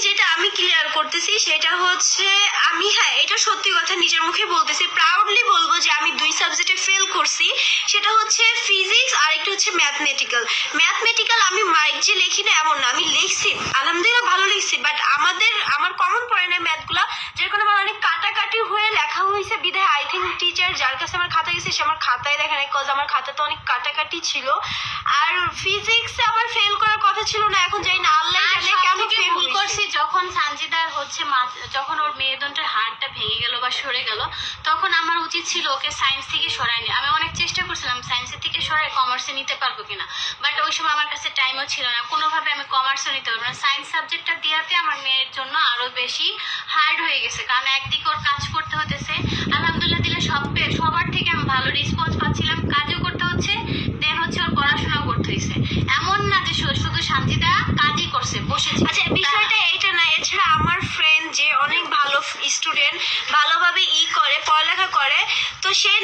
যেটা আমি ক্লিয়ার করতেছি সেটা হচ্ছে আমি, হ্যাঁ এটা সত্যি কথা নিজের মুখে বলতেছি, প্রাউডলি বলবো যে আমি 2 সাবজেক্টে ফেল করছি। সেটা হচ্ছে ফিজিক্স আর একটা হচ্ছে ম্যাথমেটিক্যাল। আমি মাইক যে লিখি না এমন না, আমি লিখছি আলহামদুলিল্লাহ ভালো লিখছি, বাট আমার কমন পড়ে না ম্যাথগুলা, যার কারণে আমার অনেক কাটাকাটি হয়ে লেখা হয়েছে বিধায় আই থিঙ্ক টিচার যার কাছে আমার খাতা গেছে সে আমার খাতায় দেখে নাই, কজ আমার খাতাতে অনেক কাটাকাটি ছিল। আর ফিজিক্সে আমার ফেল করার কথা ছিল না, এখন জানি না আল্লাহ জানে কেন ফেল ভুল করছি। যখন সানজিদার হচ্ছে যখন ওর মেরুদণ্ডের হাড়টা ভেঙে গেল বা সরে গেল, তখন আমার উচিত ছিল ওকে সায়েন্স থেকে সরাই নিয়ে। আমি অনেক চেষ্টা করছিলাম সায়েন্সের থেকে সরাই কমার্সে নিতে পারবো কিনা, বাট ওই সময় আমার কাছে টাইমও ছিল না, কোনোভাবে আমি কমার্সও নিতে পারবো না। সায়েন্স সাবজেক্টটা দেওয়াতে আমার মেয়ের জন্য আরো বেশি হার্ড হয়ে গেছে, কারণ একদিকে ওর কাজ করতে হতেছে। আলহামদুলিল্লাহ দিলে সবার থেকে আমি ভালো রেসপন্স পাচ্ছিলাম, কাজও করতে হচ্ছে, দেন হচ্ছে ওর পড়াশোনাও করতে হয়েছে। এমন না যে শুধু সানজিদা কাজই করছে বসেছে। আচ্ছা বিষয়টা এইটা না, এছাড়া আমার ফ্রেন্ড যে অনেক ভালো স্টুডেন্ট, ভালোভাবে করে পড়ালেখা করে, তো সে